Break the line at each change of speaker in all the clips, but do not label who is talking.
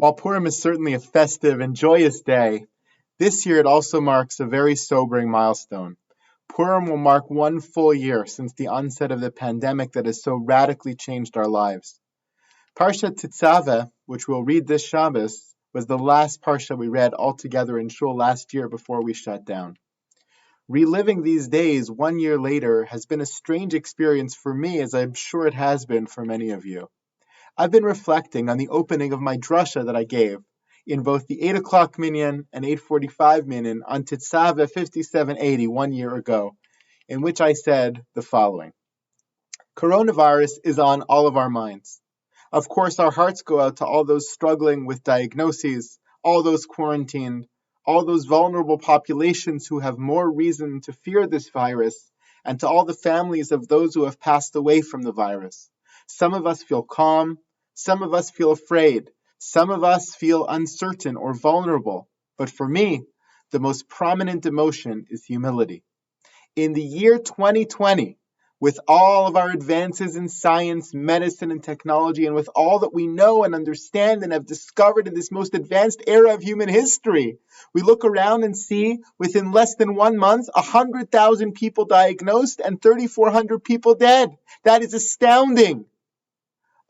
While Purim is certainly a festive and joyous day, this year it also marks a very sobering milestone. Purim will mark one full year since the onset of the pandemic that has so radically changed our lives. Parashat Tetzeveh, which we'll read this Shabbos, was the last parsha we read altogether in shul last year before we shut down. Reliving these days 1 year later has been a strange experience for me, as I'm sure it has been for many of you. I've been reflecting on the opening of my Drasha that I gave in both the 8 o'clock minyan and 8:45 minyan on Tetzeveh 5780 1 year ago, in which I said the following. Coronavirus is on all of our minds. Of course, our hearts go out to all those struggling with diagnoses, all those quarantined, all those vulnerable populations who have more reason to fear this virus, and to all the families of those who have passed away from the virus. Some of us feel calm, some of us feel afraid, some of us feel uncertain or vulnerable. But for me, the most prominent emotion is humility. In the year 2020, with all of our advances in science, medicine, and technology, and with all that we know and understand and have discovered in this most advanced era of human history, we look around and see within less than 1 month, 100,000 people diagnosed and 3,400 people dead. That is astounding.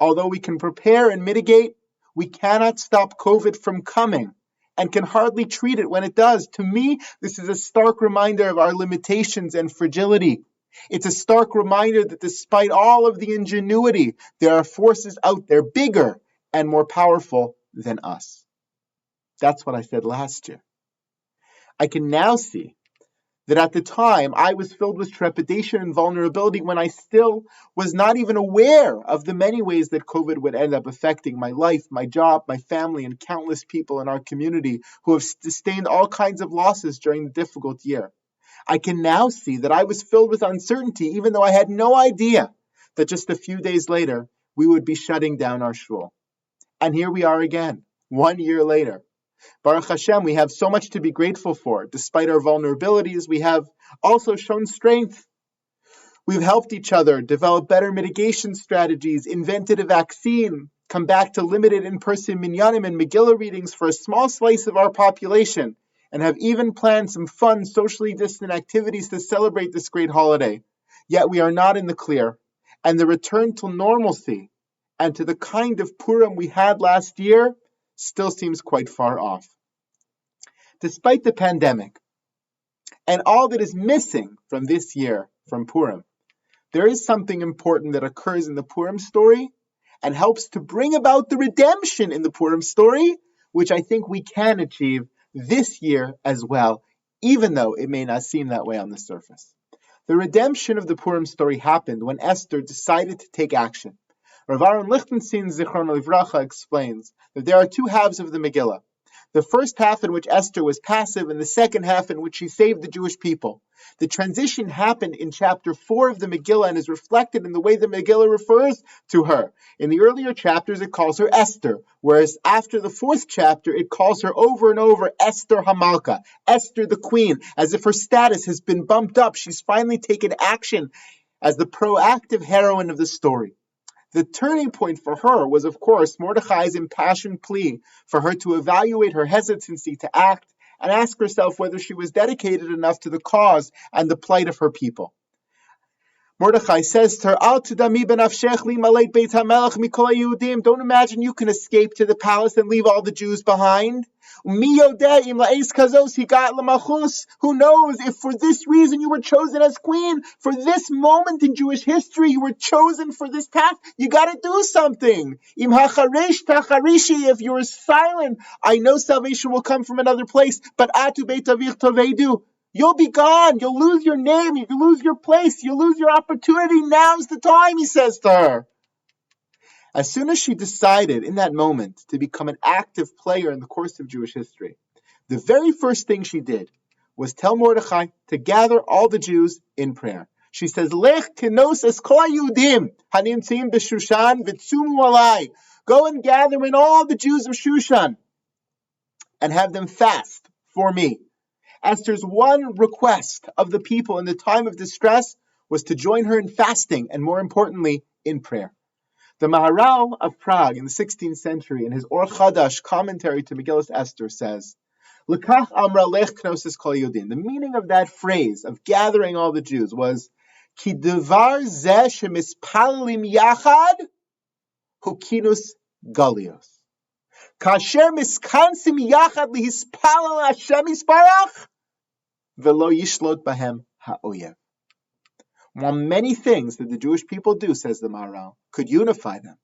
Although we can prepare and mitigate, we cannot stop COVID from coming and can hardly treat it when it does. To me, this is a stark reminder of our limitations and fragility. It's a stark reminder that despite all of the ingenuity, there are forces out there bigger and more powerful than us. That's what I said last year. I can now see that at the time I was filled with trepidation and vulnerability when I still was not even aware of the many ways that COVID would end up affecting my life, my job, my family, and countless people in our community who have sustained all kinds of losses during the difficult year. I can now see that I was filled with uncertainty, even though I had no idea that just a few days later, we would be shutting down our shul. And here we are again, 1 year later. Baruch Hashem, we have so much to be grateful for. Despite our vulnerabilities, we have also shown strength. We've helped each other, developed better mitigation strategies, invented a vaccine, come back to limited in-person minyanim and Megillah readings for a small slice of our population, and have even planned some fun, socially distant activities to celebrate this great holiday. Yet we are not in the clear, and the return to normalcy and to the kind of Purim we had last year still seems quite far off. Despite the pandemic and all that is missing from this year, from Purim, there is something important that occurs in the Purim story and helps to bring about the redemption in the Purim story, which I think we can achieve this year as well, even though it may not seem that way on the surface. The redemption of the Purim story happened when Esther decided to take action. Rav Aaron Lichtenstein Zichrono Livracha explains that there are two halves of the Megillah. The first half in which Esther was passive, and the second half in which she saved the Jewish people. The transition happened in chapter 4 of the Megillah and is reflected in the way the Megillah refers to her. In the earlier chapters, it calls her Esther, whereas after the 4th chapter, it calls her over and over Esther Hamalka, Esther the queen, as if her status has been bumped up. She's finally taken action as the proactive heroine of the story. The turning point for her was, of course, Mordechai's impassioned plea for her to evaluate her hesitancy to act and ask herself whether she was dedicated enough to the cause and the plight of her people. Mordechai says to her, Al tudami benafshech li maleit beit hamelech mikol haYehudim. Don't imagine you can escape to the palace and leave all the Jews behind. Who knows if for this reason you were chosen as queen, for this moment in Jewish history you were chosen for this task, you got to do something. If you were silent, I know salvation will come from another place, but atu beit avich tovedu. You'll be gone. You'll lose your name. You'll lose your place. You'll lose your opportunity. Now's the time, he says to her. As soon as she decided in that moment to become an active player in the course of Jewish history, the very first thing she did was tell Mordechai to gather all the Jews in prayer. She says, Lech kenos es kol haYehudim hanimtzeim b'Shushan v'tzumu alai. Go and gather in all the Jews of Shushan and have them fast for me. Esther's one request of the people in the time of distress was to join her in fasting and, more importantly, in prayer. The Maharal of Prague in the 16th century, in his Or Chadash commentary to Megillas Esther, says, L'kach amra lech knosis kol yodin. The meaning of that phrase, of gathering all the Jews, was, Ki devar zeh shemispalalim yachad hu kinus galios. Kasher miskansim yachad lihispalal Hashem yisparach, velo yishlot bahem ha'oyev. While many things that the Jewish people do, says the Maharal, could unify them,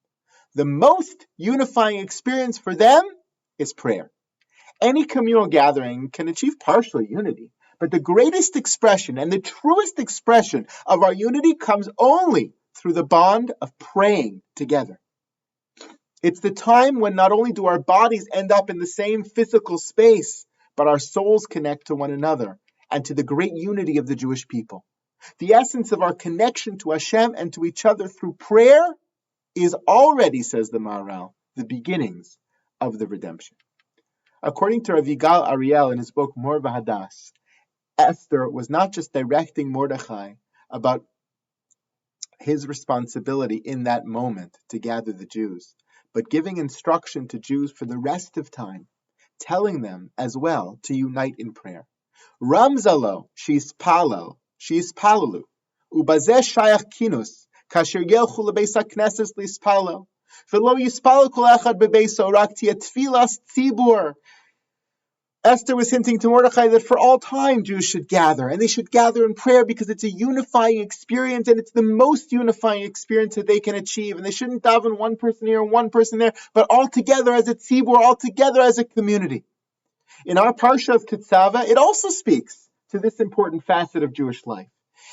the most unifying experience for them is prayer. Any communal gathering can achieve partial unity, but the greatest expression and the truest expression of our unity comes only through the bond of praying together. It's the time when not only do our bodies end up in the same physical space, but our souls connect to one another and to the great unity of the Jewish people. The essence of our connection to Hashem and to each other through prayer is already, says the Maharal, the beginnings of the redemption. According to Rav Yigal Ariel in his book Mor V'Hadas, Esther was not just directing Mordechai about his responsibility in that moment to gather the Jews, but giving instruction to Jews for the rest of time, telling them as well to unite in prayer. Ramzalo, shispalalu, ubazeh shayach kinus, kasher yelchu lebeis hakneses lispalel, v'lo yispalel kol echad bebeiso rak tia tfilas tzibur. Esther was hinting to Mordechai that for all time Jews should gather, and they should gather in prayer because it's a unifying experience, and it's the most unifying experience that they can achieve. And they shouldn't daven one person here and one person there, but all together as a tzibur, all together as a community. In our parsha of Tetzeveh, it also speaks to this important facet of Jewish life.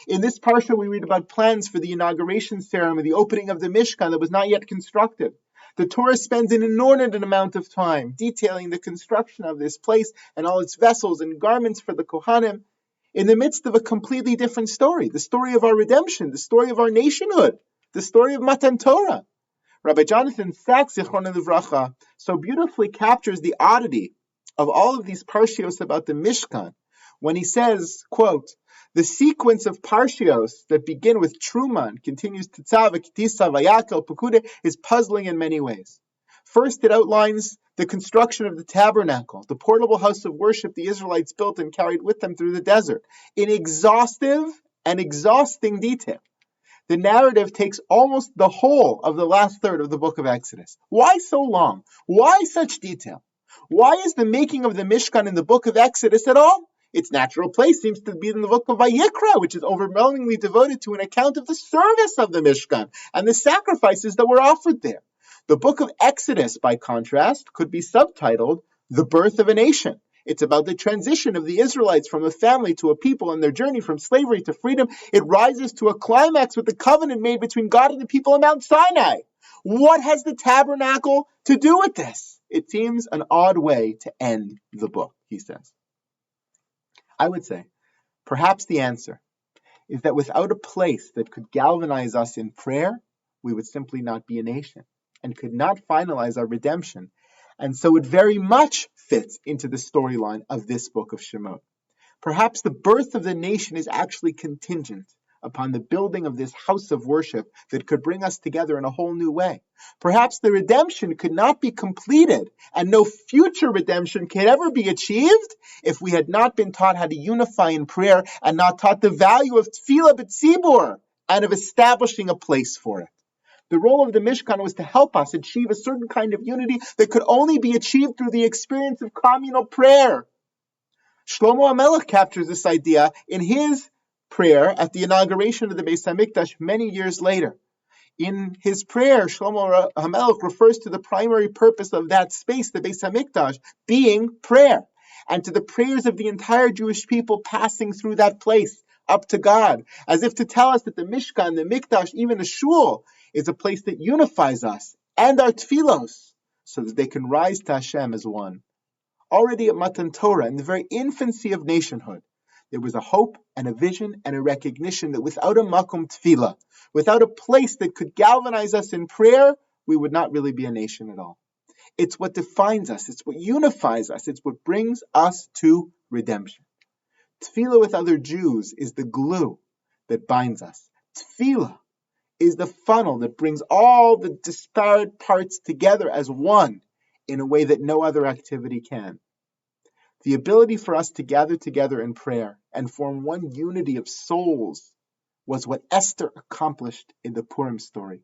In this parsha, we read about plans for the inauguration ceremony, the opening of the Mishkan that was not yet constructed. The Torah spends an inordinate amount of time detailing the construction of this place and all its vessels and garments for the Kohanim in the midst of a completely different story, the story of our redemption, the story of our nationhood, the story of Matan Torah. Rabbi Jonathan Sachs, Zichrono Livracha, so beautifully captures the oddity of all of these parshios about the Mishkan when he says, quote, the sequence of parshios that begin with Truma and continues Tetzaveh, Kitisa, Vayakel, Pekudah is puzzling in many ways. First, it outlines the construction of the tabernacle, the portable house of worship the Israelites built and carried with them through the desert, in exhaustive and exhausting detail. The narrative takes almost the whole of the last third of the book of Exodus. Why so long? Why such detail? Why is the making of the Mishkan in the book of Exodus at all? Its natural place seems to be in the book of Vayikra, which is overwhelmingly devoted to an account of the service of the Mishkan and the sacrifices that were offered there. The book of Exodus, by contrast, could be subtitled The Birth of a Nation. It's about the transition of the Israelites from a family to a people and their journey from slavery to freedom. It rises to a climax with the covenant made between God and the people of Mount Sinai. What has the tabernacle to do with this? It seems an odd way to end the book, he says. I would say, perhaps the answer is that without a place that could galvanize us in prayer, we would simply not be a nation and could not finalize our redemption. And so it very much fits into the storyline of this book of Shemot. Perhaps the birth of the nation is actually contingent upon the building of this house of worship that could bring us together in a whole new way. Perhaps the redemption could not be completed and no future redemption could ever be achieved if we had not been taught how to unify in prayer and not taught the value of tefillah b'tzibur and of establishing a place for it. The role of the Mishkan was to help us achieve a certain kind of unity that could only be achieved through the experience of communal prayer. Shlomo HaMelech captures this idea in his prayer at the inauguration of the Beis HaMikdash many years later. In his prayer, Shlomo HaMelech refers to the primary purpose of that space, the Beis HaMikdash, being prayer, and to the prayers of the entire Jewish people passing through that place up to God, as if to tell us that the Mishkan, the Mikdash, even the Shul, is a place that unifies us and our tefillos so that they can rise to Hashem as one. Already at Matan Torah, in the very infancy of nationhood, there was a hope and a vision and a recognition that without a makom tefillah, without a place that could galvanize us in prayer, we would not really be a nation at all. It's what defines us. It's what unifies us. It's what brings us to redemption. Tefillah with other Jews is the glue that binds us. Tefillah is the funnel that brings all the disparate parts together as one in a way that no other activity can. The ability for us to gather together in prayer and form one unity of souls was what Esther accomplished in the Purim story,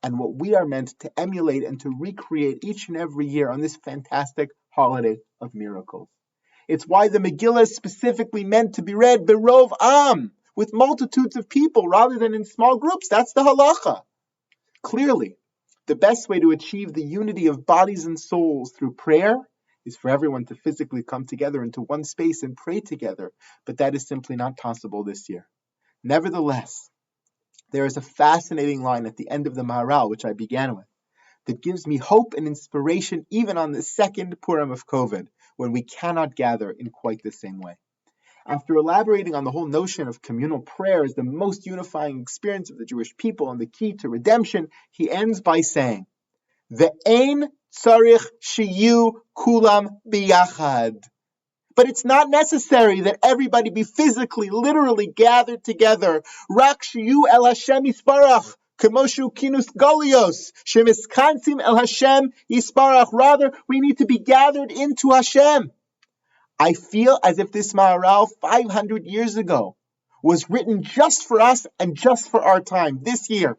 and what we are meant to emulate and to recreate each and every year on this fantastic holiday of miracles. It's why the Megillah is specifically meant to be read berov am, with multitudes of people rather than in small groups. That's the halacha. Clearly, the best way to achieve the unity of bodies and souls through prayer is for everyone to physically come together into one space and pray together, but that is simply not possible this year. Nevertheless, there is a fascinating line at the end of the Maharal, which I began with, that gives me hope and inspiration even on the second Purim of COVID, when we cannot gather in quite the same way. After elaborating on the whole notion of communal prayer as the most unifying experience of the Jewish people and the key to redemption, he ends by saying, Ve'ein tzarich shiyu kulam biyachad. But it's not necessary that everybody be physically, literally gathered together. Rak shiyu el Hashem yisparach, kemoshu kinus golios, shemiskansim el Hashem yisparach. Rather, we need to be gathered into Hashem. I feel as if this Maharal 500 years ago was written just for us and just for our time, this year.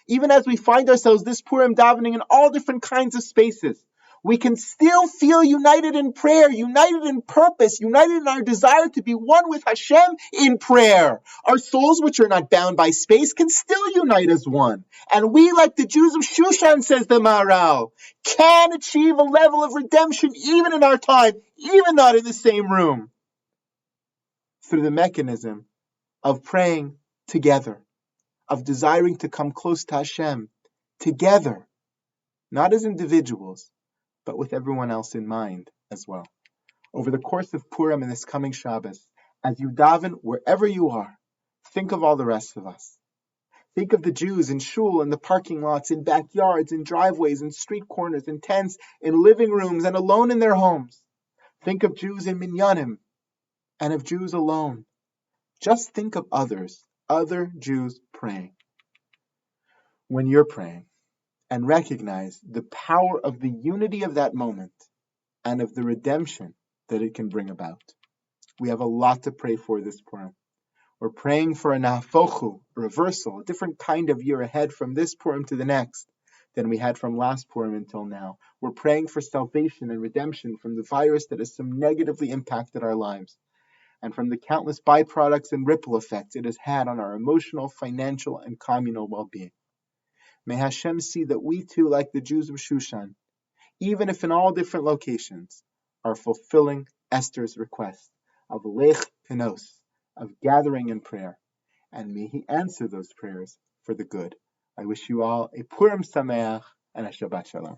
Even as we find ourselves this Purim davening in all different kinds of spaces, we can still feel united in prayer, united in purpose, united in our desire to be one with Hashem in prayer. Our souls, which are not bound by space, can still unite as one. And we, like the Jews of Shushan, says the Maharal, can achieve a level of redemption even in our time, even not in the same room, through the mechanism of praying together, of desiring to come close to Hashem together, not as individuals, but with everyone else in mind as well. Over the course of Purim and this coming Shabbos, as you daven wherever you are, think of all the rest of us. Think of the Jews in shul, in the parking lots, in backyards, in driveways, in street corners, in tents, in living rooms, and alone in their homes. Think of Jews in minyanim, and of Jews alone. Just think of others, other Jews praying. When you're praying, and recognize the power of the unity of that moment and of the redemption that it can bring about. We have a lot to pray for this Purim. We're praying for a nahafochu, a reversal, a different kind of year ahead from this Purim to the next than we had from last Purim until now. We're praying for salvation and redemption from the virus that has so negatively impacted our lives, and from the countless byproducts and ripple effects it has had on our emotional, financial, and communal well-being. May Hashem see that we too, like the Jews of Shushan, even if in all different locations, are fulfilling Esther's request of lech pinos, of gathering in prayer, and may He answer those prayers for the good. I wish you all a Purim Sameach and a Shabbat Shalom.